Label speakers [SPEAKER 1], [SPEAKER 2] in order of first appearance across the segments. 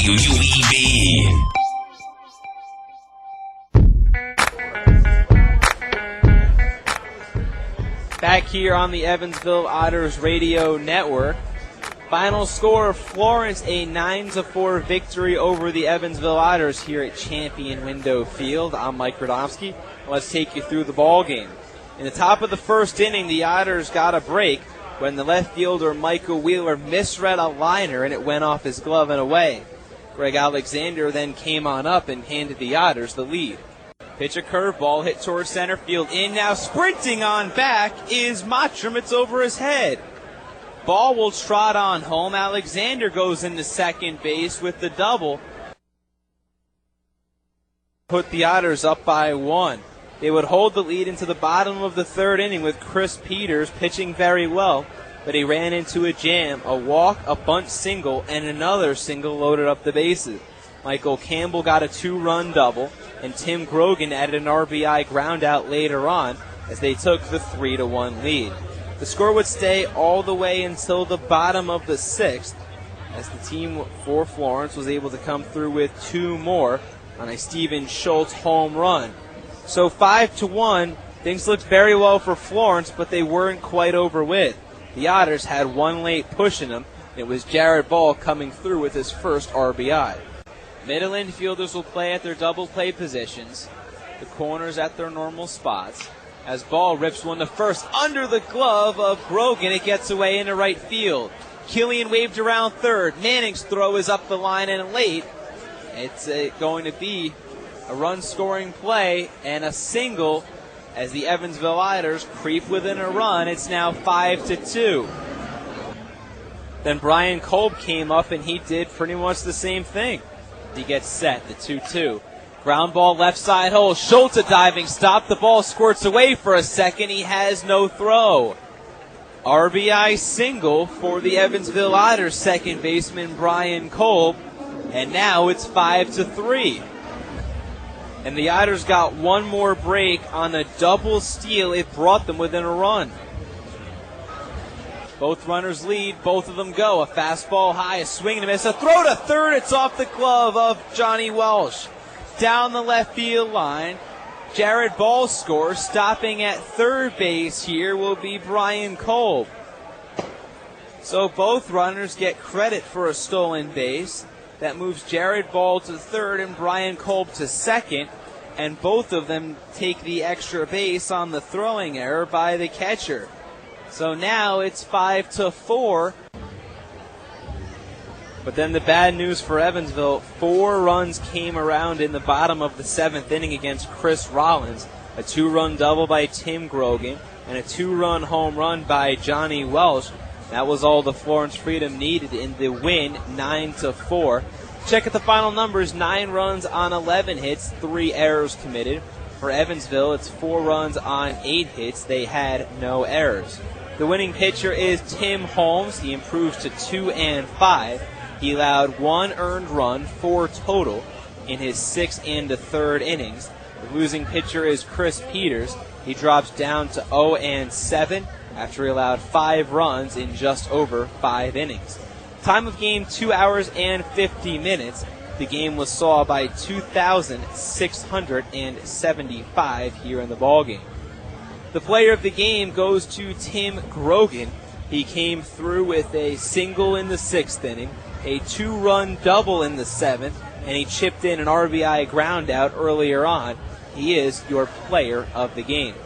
[SPEAKER 1] WUEV.
[SPEAKER 2] Back here on the Evansville Otters radio network. Final score, Florence, a 9-4 victory over the Evansville Otters here at Champion Window Field. I'm Mike Radomski. Let's take you through the ball game. In the top of the first inning, the Otters got a break when the left fielder Michael Wheeler misread a liner and it went off his glove and away. Greg Alexander then came on up and handed the Otters the lead. Pitch a curveball, hit towards center field. In now, sprinting on back is Mottram. It's over his head. Ball will trot on home. Alexander goes into second base with the double. Put the Otters up by 1. They would hold the lead into the bottom of the third inning with Chris Peters pitching very well, but he ran into a jam, a walk, a bunt single, and another single loaded up the bases. Michael Campbell got a 2-run double, and Tim Grogan added an RBI groundout later on as they took the 3-1 lead. The score would stay all the way until the bottom of the 6th as the team for Florence was able to come through with 2 more on a Steven Schultz home run. So 5-1, things looked very well for Florence, but they weren't quite over with. The Otters had one late push in them. It was Jared Ball coming through with his first RBI. Middle infielders will play at their double play positions. The corners at their normal spots. As Ball rips one to first under the glove of Grogan, it gets away into right field. Killian waved around third. Manning's throw is up the line and late. It's going to be a run-scoring play and a single as the Evansville Otters creep within a run. It's now 5-2. Then Brian Kolb came up and he did pretty much the same thing. He gets set, the 2-2. Ground ball left side hole. Schultz a diving stop. The ball squirts away for a second. He has no throw. RBI single for the Evansville Otters second baseman Brian Kolb. And now it's 5-3. And the Otters got one more break on a double steal. It brought them within a run. Both runners lead. Both of them go. A fastball high, a swing and a miss. A throw to third. It's off the glove of Johnny Welsh. Down the left field line. Jared Ball scores. Stopping at third base here will be Brian Kolb. So both runners get credit for a stolen base. That moves Jared Ball to third and Brian Kolb to second. And both of them take the extra base on the throwing error by the catcher. So now it's 5-4. But then the bad news for Evansville, 4 runs came around in the bottom of the 7th inning against Chris Rollins. A 2-run double by Tim Grogan and a 2-run home run by Johnny Welsh. That was all the Florence Freedom needed in the win, 9-4. Check out the final numbers, 9 runs on 11 hits, 3 errors committed. For Evansville, it's 4 runs on 8 hits. They had no errors. The winning pitcher is Tim Holmes. He improves to 2 and 5. He allowed 1 earned run, 4 total, in his 6th and 3rd innings. The losing pitcher is Chris Peters. He drops down to 0 and 7 after he allowed 5 runs in just over 5 innings. Time of game, 2 hours and 50 minutes. The game was saw by 2,675 here in the ballgame. The player of the game goes to Tim Grogan. He came through with a single in the 6th inning, a 2-run double in the 7th, and he chipped in an RBI groundout earlier on. He is your player of the game.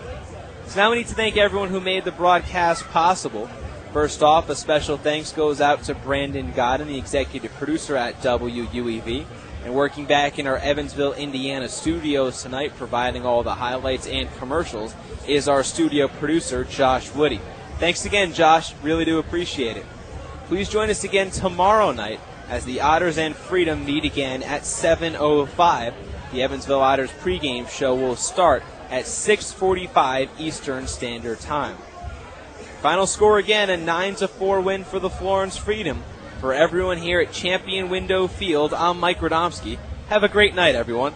[SPEAKER 2] So now we need to thank everyone who made the broadcast possible. First off, a special thanks goes out to Brandon Godden, the executive producer at WUEV. And working back in our Evansville, Indiana studios tonight, providing all the highlights and commercials, is our studio producer, Josh Woody. Thanks again, Josh. Really do appreciate it. Please join us again tomorrow night as the Otters and Freedom meet again at 7:05. The Evansville Otters pregame show will start at 6:45 Eastern Standard Time. Final score again, a 9-4 win for the Florence Freedom. For everyone here at Champion Window Field, I'm Mike Radomski. Have a great night, everyone.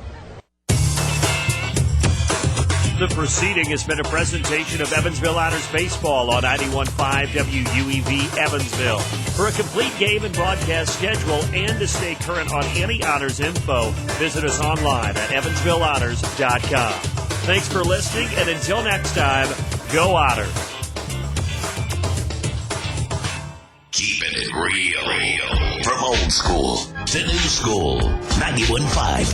[SPEAKER 1] The proceeding has been a presentation of Evansville Otters baseball on 91.5 WUEV Evansville. For a complete game and broadcast schedule and to stay current on any Otters info, visit us online at evansvilleotters.com. Thanks for listening, and until next time, go Otters.
[SPEAKER 3] Keeping it real. From old school to new school. 91.5